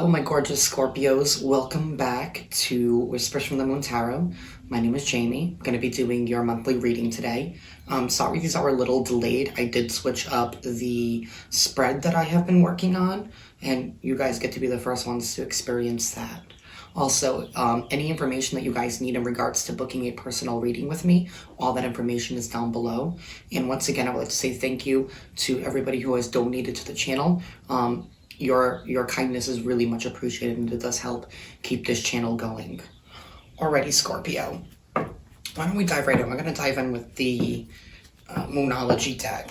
Hello, my gorgeous Scorpios. Welcome back to Whispers from the Moon Tarot. My name is Jamie. I'm going to be doing your monthly reading today. Sorry these are a little delayed. I did switch up the spread that I have been working on, and you guys get to be the first ones to experience that. Also, any information that you guys need in regards to booking a personal reading with me, all that information is down below. And once again, I would like to say thank you to everybody who has donated to the channel. Your kindness is really much appreciated, and it does help keep this channel going. Alrighty, Scorpio. Why don't we dive right in? We're going to dive in with the Moonology deck,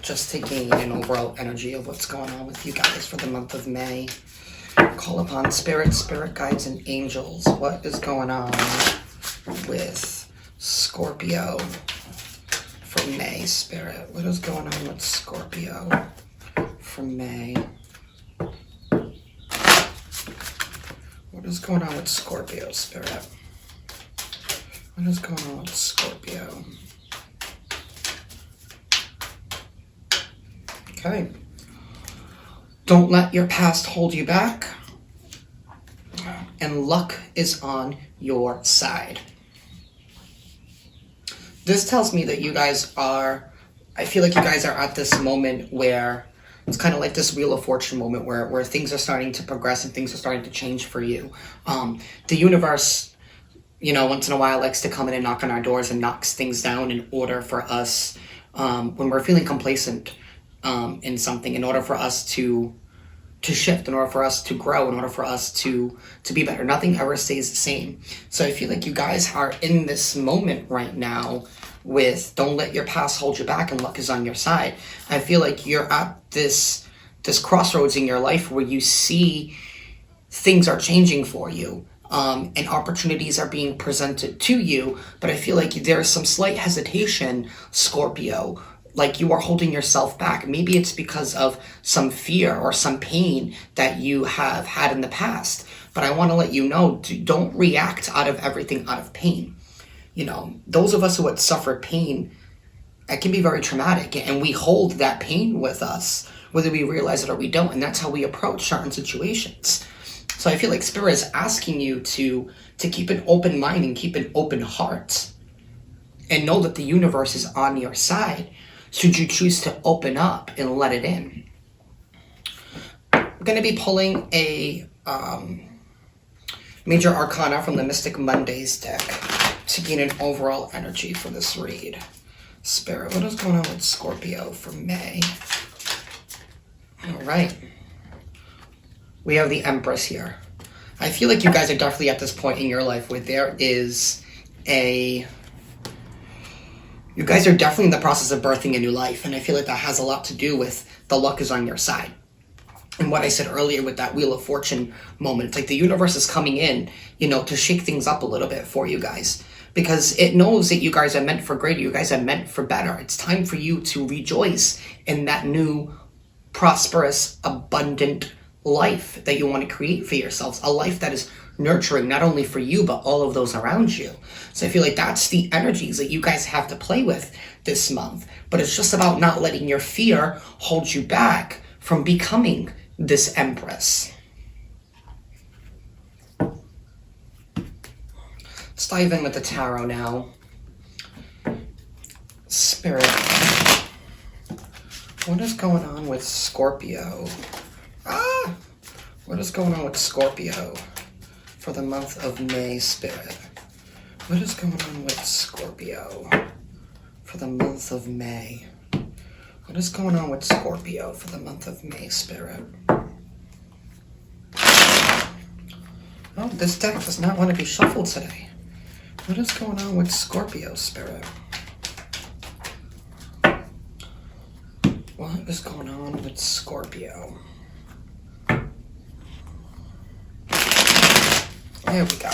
just to gain an overall energy of what's going on with you guys for the month of May. Call upon spirit guides, and angels. What is going on with Scorpio for May, Spirit? What is going on with Scorpio for May? What is going on with Scorpio, Spirit? What is going on with Scorpio? Okay. Don't let your past hold you back. And luck is on your side. This tells me that you guys are, I feel like you guys are at this moment where it's kind of like this Wheel of Fortune moment where things are starting to progress and things are starting to change for you. The universe, you know, once in a while likes to come in and knock on our doors and knocks things down in order for us, when we're feeling complacent in something, in order for us to shift, in order for us to grow, in order for us to be better. Nothing ever stays the same. So I feel like you guys are in this moment right now with don't let your past hold you back and luck is on your side. I feel like you're at this crossroads in your life where you see things are changing for you, and opportunities are being presented to you, but I feel like there's some slight hesitation, Scorpio, like you are holding yourself back. Maybe it's because of some fear or some pain that you have had in the past, but I want to let you know, don't react out of everything out of pain. You know, those of us who had suffered pain, it can be very traumatic, and we hold that pain with us, whether we realize it or we don't, and that's how we approach certain situations. So I feel like Spirit is asking you to keep an open mind and keep an open heart, and know that the universe is on your side, should you choose to open up and let it in. I'm going to be pulling a Major Arcana from the Mystic Mondays deck to gain an overall energy for this read. Spirit, what is going on with Scorpio for May? All right. We have the Empress here. I feel like you guys are definitely at this point in your life where there is you guys are definitely in the process of birthing a new life, and I feel like that has a lot to do with the luck is on your side. And what I said earlier with that Wheel of Fortune moment, it's like the universe is coming in, you know, to shake things up a little bit for you guys, because it knows that you guys are meant for greater, you guys are meant for better. It's time for you to rejoice in that new, prosperous, abundant life that you want to create for yourselves, a life that is nurturing not only for you but all of those around you. So I feel like that's the energies that you guys have to play with this month, but it's just about not letting your fear hold you back from becoming this Empress. Let's dive in with the tarot now. Spirit, what is going on with Scorpio? What is going on with Scorpio for the month of May, Spirit? What is going on with Scorpio for the month of May? What is going on with Scorpio for the month of May, Spirit? Oh, this deck does not want to be shuffled today. What is going on with Scorpio, Spirit? What is going on with Scorpio? There we go.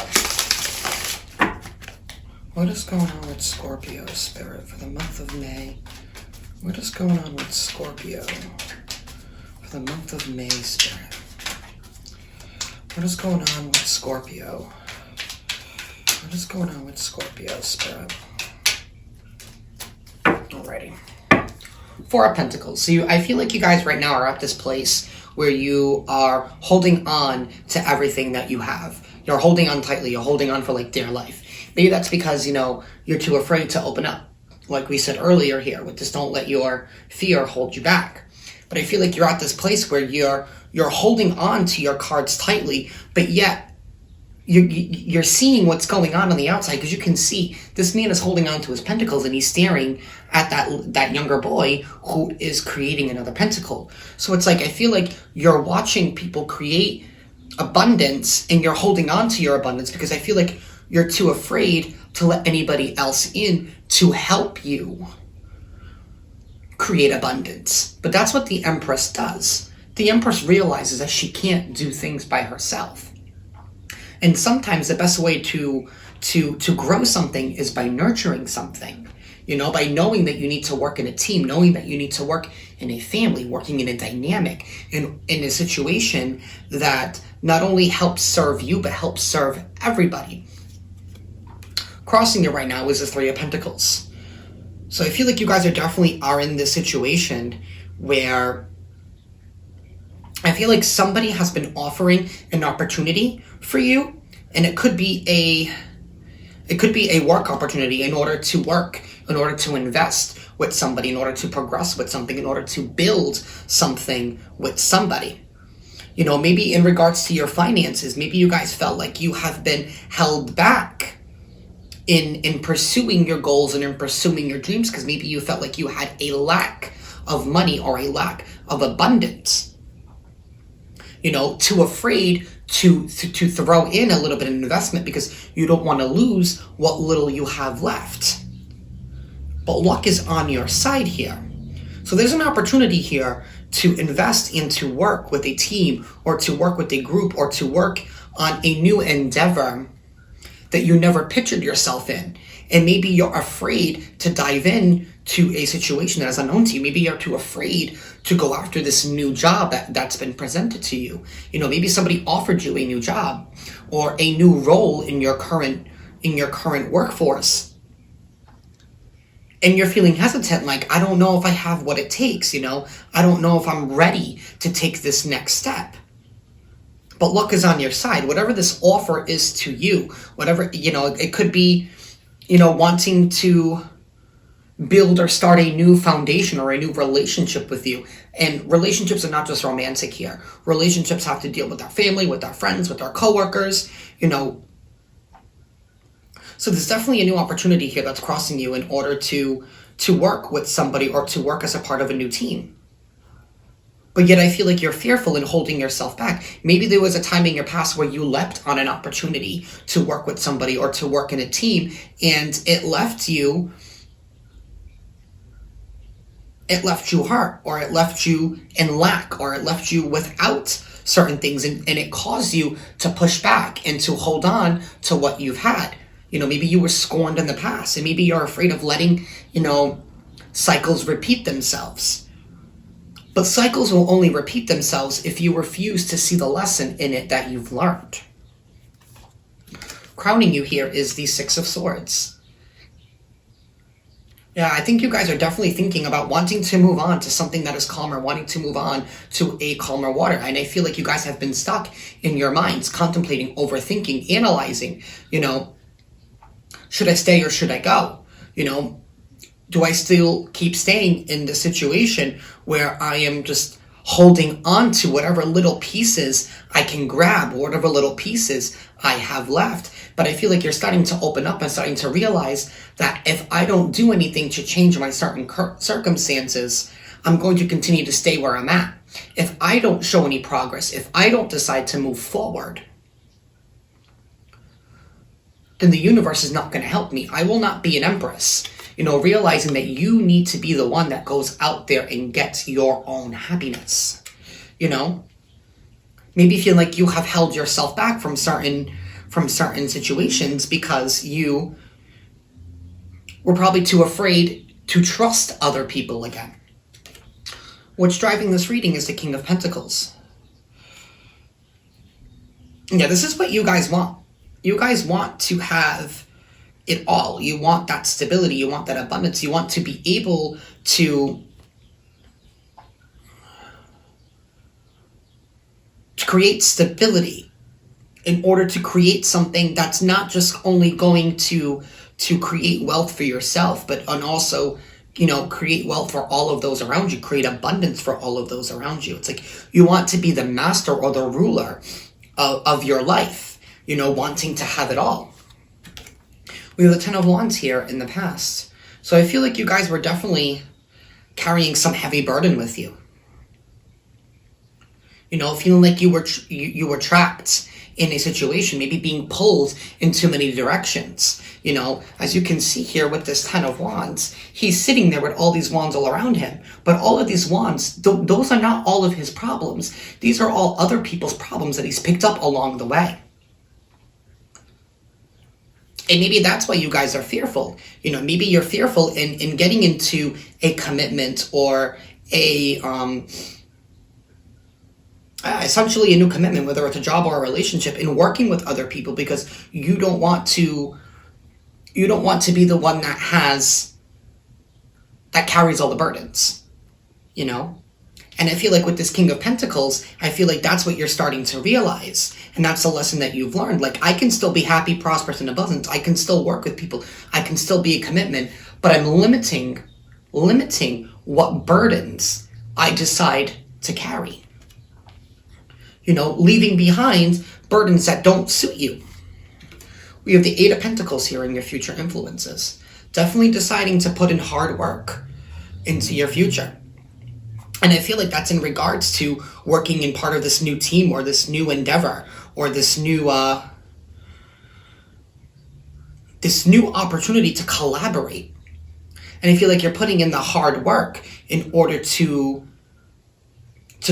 What is going on with Scorpio, Spirit, for the month of May? What is going on with Scorpio for the month of May, Spirit? What is going on with Scorpio? What is going on with Scorpio, Spirit? Alrighty. Four of Pentacles. So I feel like you guys right now are at this place where you are holding on to everything that you have. You're holding on tightly. You're holding on for like dear life. Maybe that's because, you're too afraid to open up. Like we said earlier here, with this, don't let your fear hold you back. But I feel like you're at this place where you're holding on to your cards tightly, but yet you're seeing what's going on the outside, because you can see this man is holding on to his pentacles and he's staring at that younger boy who is creating another pentacle. So it's like, I feel like you're watching people create abundance and you're holding on to your abundance because I feel like you're too afraid to let anybody else in to help you create abundance. But that's what the Empress does. The Empress realizes that she can't do things by herself. And sometimes the best way to grow something is by nurturing something. By knowing that you need to work in a team, knowing that you need to work in a family, working in a dynamic, in a situation that not only helps serve you, but helps serve everybody. Crossing it right now is the Three of Pentacles. So I feel like you guys definitely are in this situation where I feel like somebody has been offering an opportunity for you, and it could be a work opportunity in order to work, in order to invest with somebody, in order to progress with something, in order to build something with somebody. Maybe in regards to your finances, maybe you guys felt like you have been held back in pursuing your goals and in pursuing your dreams, because maybe you felt like you had a lack of money or a lack of abundance. Too afraid to throw in a little bit of investment because you don't want to lose what little you have left. But luck is on your side here. So there's an opportunity here to invest and to work with a team, or to work with a group, or to work on a new endeavor that you never pictured yourself in. And maybe you're afraid to dive in to a situation that is unknown to you. Maybe you're too afraid to go after this new job that's been presented to you. Maybe somebody offered you a new job or a new role in your current workforce. And you're feeling hesitant, like, I don't know if I have what it takes, I don't know if I'm ready to take this next step. But luck is on your side. Whatever this offer is to you, whatever, it could be, wanting to build or start a new foundation or a new relationship with you. And relationships are not just romantic here. Relationships have to deal with our family, with our friends, with our coworkers, So there's definitely a new opportunity here that's crossing you in order to work with somebody or to work as a part of a new team. But yet I feel like you're fearful and holding yourself back. Maybe there was a time in your past where you leapt on an opportunity to work with somebody or to work in a team, and it left you hurt, or it left you in lack, or it left you without certain things, and it caused you to push back and to hold on to what you've had. Maybe you were scorned in the past, and maybe you're afraid of letting, cycles repeat themselves. But cycles will only repeat themselves if you refuse to see the lesson in it that you've learned. Crowning you here is the Six of Swords. Yeah, I think you guys are definitely thinking about wanting to move on to something that is calmer, wanting to move on to a calmer water. And I feel like you guys have been stuck in your minds, contemplating, overthinking, analyzing, should I stay or should I go? Do I still keep staying in the situation where I am just holding on to whatever little pieces I can grab, or whatever little pieces I have left? But I feel like you're starting to open up and starting to realize that if I don't do anything to change my certain circumstances, I'm going to continue to stay where I'm at. If I don't show any progress, if I don't decide to move forward, then the universe is not going to help me. I will not be an empress. Realizing that you need to be the one that goes out there and gets your own happiness. Maybe feel like you have held yourself back from certain situations because you were probably too afraid to trust other people again. What's driving this reading is the King of Pentacles. Yeah, this is what you guys want. You guys want to have it all. You want that stability. You want that abundance. You want to be able to create stability, in order to create something that's not just only going to create wealth for yourself, but and also, create wealth for all of those around you, create abundance for all of those around you. It's like you want to be the master or the ruler of your life, wanting to have it all. We have the Ten of Wands here in the past. So I feel like you guys were definitely carrying some heavy burden with you. Feeling like you were trapped in a situation, maybe being pulled in too many directions. As you can see here with this Ten of Wands, he's sitting there with all these wands all around him. But all of these wands, those are not all of his problems. These are all other people's problems that he's picked up along the way. And maybe that's why you guys are fearful. Maybe you're fearful in getting into a commitment or essentially a new commitment, whether it's a job or a relationship, in working with other people, because you don't want to be the one that carries all the burdens, And I feel like with this King of Pentacles, I feel like that's what you're starting to realize. And that's a lesson that you've learned. Like, I can still be happy, prosperous, and abundant. I can still work with people. I can still be a commitment, but I'm limiting what burdens I decide to carry. Leaving behind burdens that don't suit you. We have the Eight of Pentacles here in your future influences. Definitely deciding to put in hard work into your future. And I feel like that's in regards to working in part of this new team or this new endeavor or this new opportunity to collaborate. And I feel like you're putting in the hard work in order to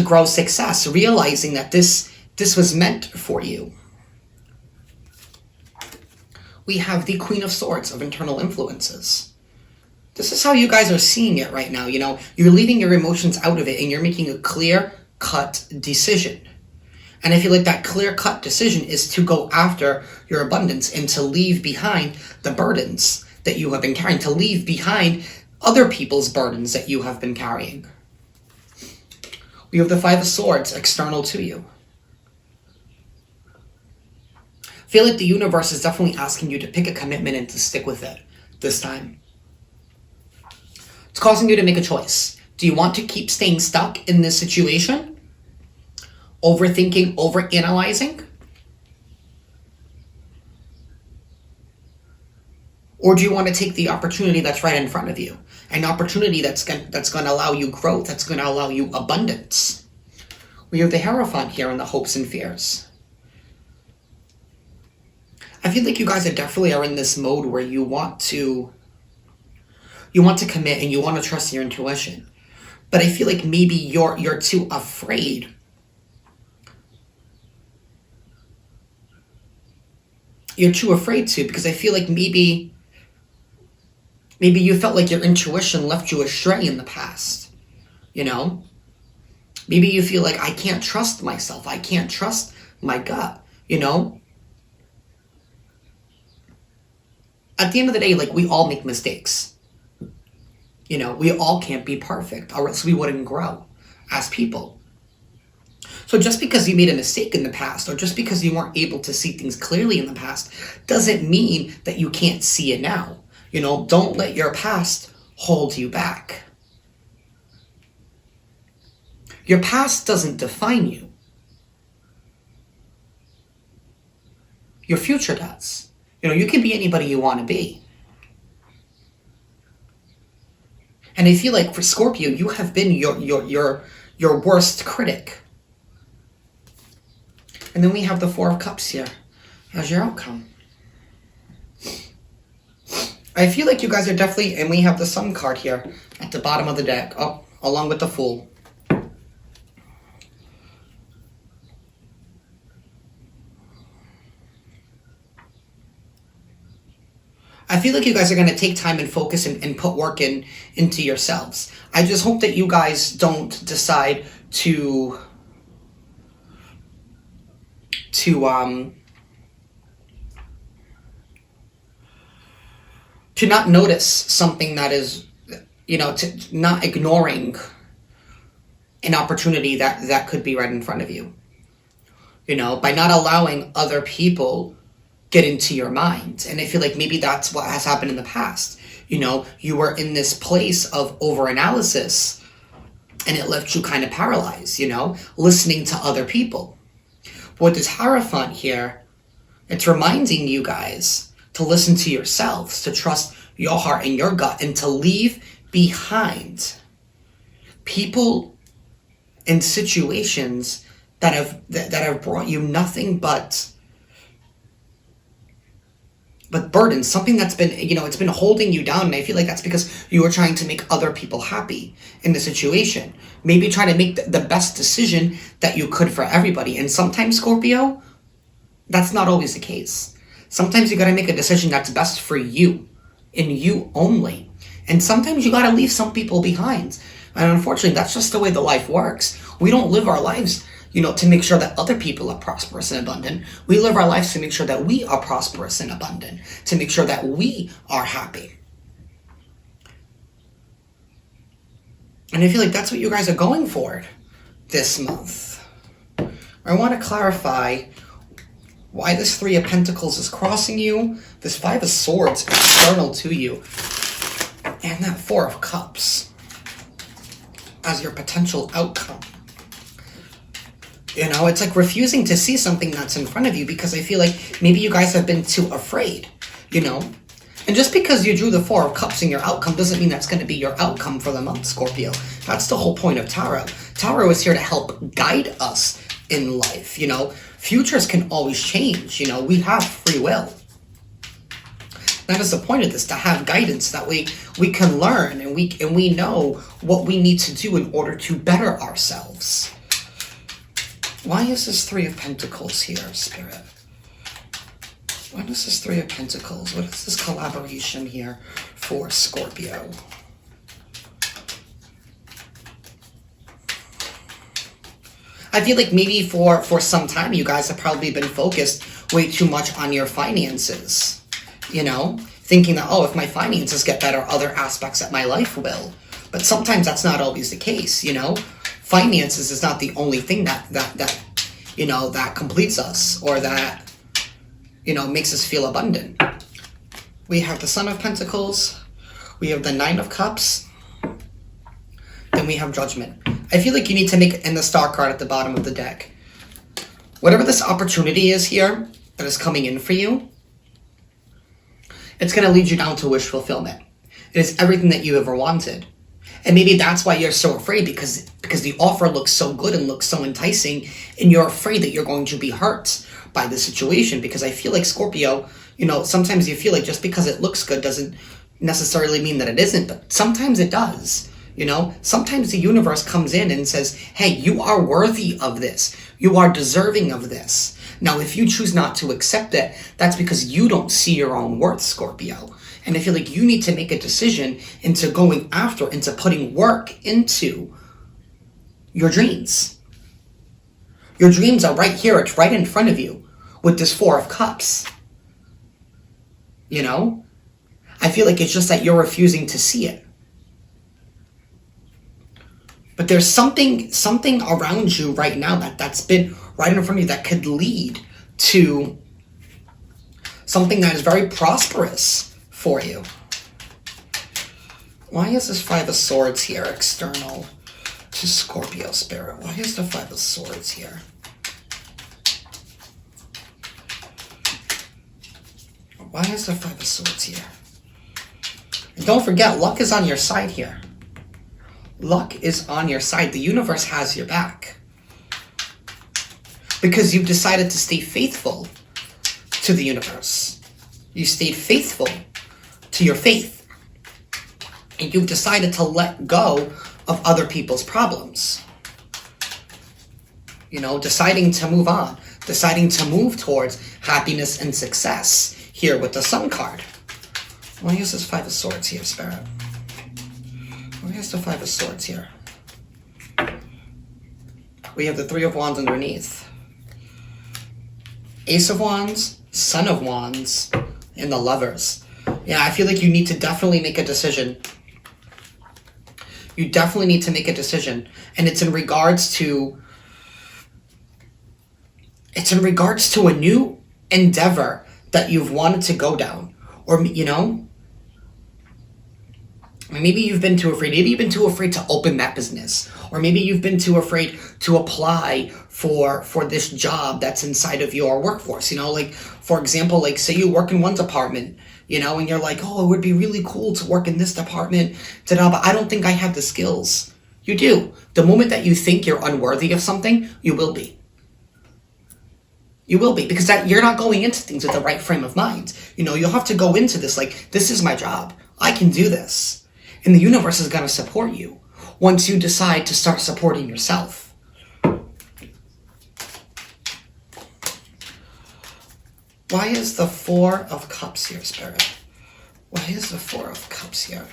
grow success, realizing that this was meant for you. We have the Queen of Swords of internal influences. This is how you guys are seeing it right now. You're leaving your emotions out of it and you're making a clear-cut decision. And I feel like that clear-cut decision is to go after your abundance and to leave behind the burdens that you have been carrying, to leave behind other people's burdens that you have been carrying. We have the Five of Swords external to you. I feel like the universe is definitely asking you to pick a commitment and to stick with it this time. It's causing you to make a choice. Do you want to keep staying stuck in this situation? Overthinking, overanalyzing? Or do you want to take the opportunity that's right in front of you? An opportunity that's going to allow you growth, that's going to allow you abundance. We have the Hierophant here in the hopes and fears. I feel like you guys definitely are in this mode where you want to commit and you want to trust your intuition. But I feel like maybe you're too afraid. You're too afraid to, because I feel like maybe you felt like your intuition left you astray in the past. Maybe you feel like, I can't trust myself. I can't trust my gut, At the end of the day, like, we all make mistakes. We all can't be perfect, or else we wouldn't grow as people. So just because you made a mistake in the past, or just because you weren't able to see things clearly in the past, doesn't mean that you can't see it now. Don't let your past hold you back. Your past doesn't define you. Your future does. You can be anybody you want to be. And I feel like for Scorpio, you have been your worst critic. And then we have the Four of Cups here as your outcome. I feel like you guys are definitely, and we have the Sun card here at the bottom of the deck, along with the Fool. I feel like you guys are going to take time and focus and put work into yourselves. I just hope that you guys don't decide to not notice something that is, to not ignoring an opportunity that could be right in front of you. by not allowing other people get into your mind. And I feel like maybe that's what has happened in the past. You were in this place of overanalysis, and it left you kind of paralyzed, listening to other people. With this Hierophant here, it's reminding you guys to listen to yourselves, to trust your heart and your gut, and to leave behind people and situations that have brought you nothing but burden, something that's been, it's been holding you down. And I feel like that's because you were trying to make other people happy in the situation. Maybe trying to make the best decision that you could for everybody. And sometimes, Scorpio, that's not always the case. Sometimes you got to make a decision that's best for you and you only. And sometimes you got to leave some people behind. And unfortunately, that's just the way the life works. We don't live our lives to make sure that other people are prosperous and abundant. We live our lives to make sure that we are prosperous and abundant, to make sure that we are happy. And I feel like that's what you guys are going for this month. I want to clarify why this Three of Pentacles is crossing you, this Five of Swords external to you, and that Four of Cups as your potential outcome. It's like refusing to see something that's in front of you because I feel like maybe you guys have been too afraid, And just because you drew the Four of Cups in your outcome doesn't mean that's going to be your outcome for the month, Scorpio. That's the whole point of Tarot. Tarot is here to help guide us in life, Futures can always change, We have free will. That is the point of this, to have guidance. That way we can learn and we know what we need to do in order to better ourselves. Why is this Three of Pentacles here, Spirit? What is this Three of Pentacles? What is this collaboration here for Scorpio? I feel like maybe for some time you guys have probably been focused way too much on your finances. Thinking that, if my finances get better, other aspects of my life will. But sometimes that's not always the case, Finances is not the only thing that completes us or that, makes us feel abundant. We have the Son of Pentacles. We have the Nine of Cups. Then we have Judgment. I feel like you need to make, in the Star card at the bottom of the deck, whatever this opportunity is here that is coming in for you, it's going to lead you down to wish fulfillment. It is everything that you ever wanted. And maybe that's why you're so afraid, because the offer looks so good and looks so enticing, and you're afraid that you're going to be hurt by the situation. Because I feel like, Scorpio, sometimes you feel like just because it looks good doesn't necessarily mean that it isn't, but sometimes it does. Sometimes the universe comes in and says, hey, you are worthy of this. You are deserving of this. Now, if you choose not to accept it, that's because you don't see your own worth, Scorpio. And I feel like you need to make a decision into going after, into putting work into your dreams. Your dreams are right here. It's right in front of you with this Four of Cups. I feel like it's just that you're refusing to see it. But there's something around you right now that's been right in front of you that could lead to something that is very prosperous for you. Why is this Five of Swords here external to Scorpio, Spirit? Why is the Five of Swords here? Why is the Five of Swords here? And don't forget, luck is on your side here. Luck is on your side. The universe has your back. Because you've decided to stay faithful to the universe. You stayed faithful to your faith. And you've decided to let go of other people's problems. Deciding to move on. Deciding to move towards happiness and success. Here with the Sun card. Why is this Five of Swords here, Spirit? Why is the Five of Swords here? We have the Three of Wands underneath. Ace of Wands, Son of Wands, and the Lovers. Yeah, I feel like you need to definitely make a decision. You definitely need to make a decision. And it's in regards to It's in regards to a new endeavor that you've wanted to go down. Or, you know, maybe you've been too afraid. Maybe you've been too afraid to open that business. Or maybe you've been too afraid to apply for this job that's inside of your workforce. You know, like, for example, like, say you work in one department, you know, and you're like, oh, it would be really cool to work in this department, but I don't think I have the skills. You do. The moment that you think you're unworthy of something, you will be. You will be, because that you're not going into things with the right frame of mind. You know, you'll have to go into this like, this is my job. I can do this. And the universe is going to support you once you decide to start supporting yourself. Why is the Four of Cups here, Spirit? Why is the Four of Cups here?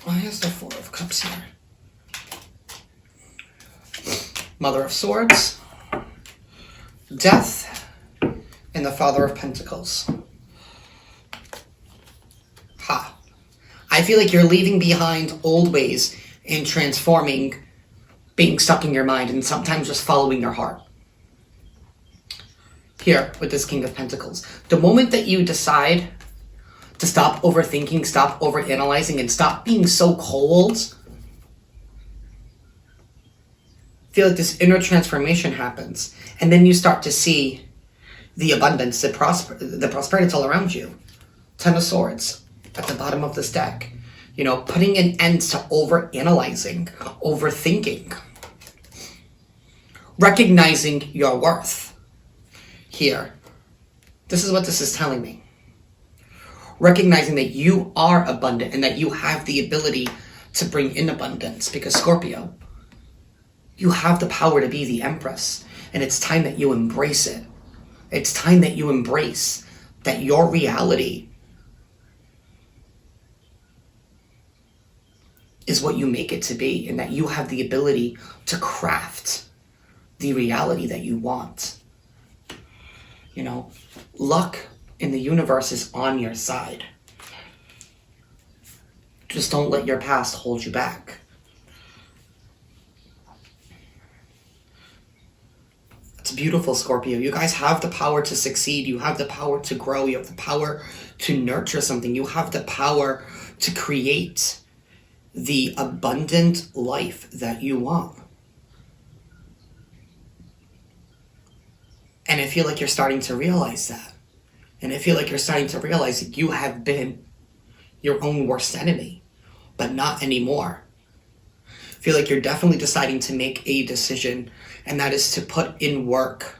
Why is the Four of Cups here? Mother of Swords, Death, and the Father of Pentacles. Ha. I feel like you're leaving behind old ways and transforming being stuck in your mind and sometimes just following your heart. Here, with this King of Pentacles. The moment that you decide to stop overthinking, stop overanalyzing, and stop being so cold, feel like this inner transformation happens, and then you start to see the abundance, the prosperity that's all around you. Ten of Swords at the bottom of this deck. You know, putting an end to overanalyzing, overthinking. Recognizing your worth. Here. This is what this is telling me. Recognizing that you are abundant and that you have the ability to bring in abundance. Because Scorpio, you have the power to be the Empress, and it's time that you embrace it. It's time that you embrace that your reality is what you make it to be, and that you have the ability to craft the reality that you want. You know, luck in the universe is on your side. Just don't let your past hold you back. It's beautiful, Scorpio. You guys have the power to succeed. You have the power to grow. You have the power to nurture something. You have the power to create the abundant life that you want. And I feel like you're starting to realize that. And I feel like you're starting to realize that you have been your own worst enemy, but not anymore. I feel like you're definitely deciding to make a decision, and that is to put in work.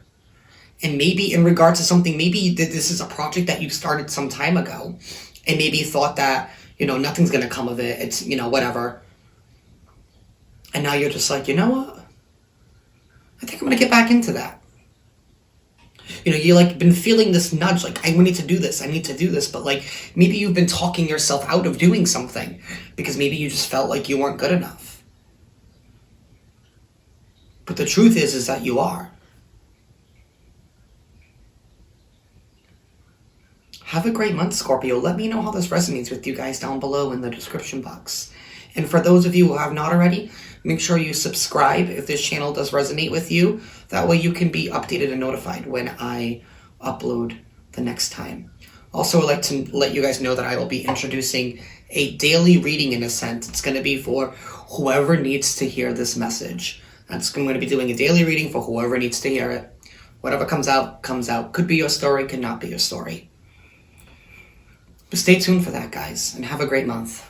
And maybe in regards to something, maybe this is a project that you started some time ago, and maybe you thought that, you know, nothing's going to come of it. It's, you know, whatever. And now you're just like, you know what? I think I'm going to get back into that. You know, you like been feeling this nudge, like, I need to do this, I need to do this. But like, maybe you've been talking yourself out of doing something because maybe you just felt like you weren't good enough. But the truth is that you are. Have a great month, Scorpio. Let me know how this resonates with you guys down below in the description box. And for those of you who have not already, make sure you subscribe if this channel does resonate with you. That way you can be updated and notified when I upload the next time. Also, I'd like to let you guys know that I will be introducing a daily reading in a sense. It's going to be for whoever needs to hear this message. I'm going to be doing a daily reading for whoever needs to hear it. Whatever comes out, comes out. Could be your story, could not be your story. But stay tuned for that, guys, and have a great month.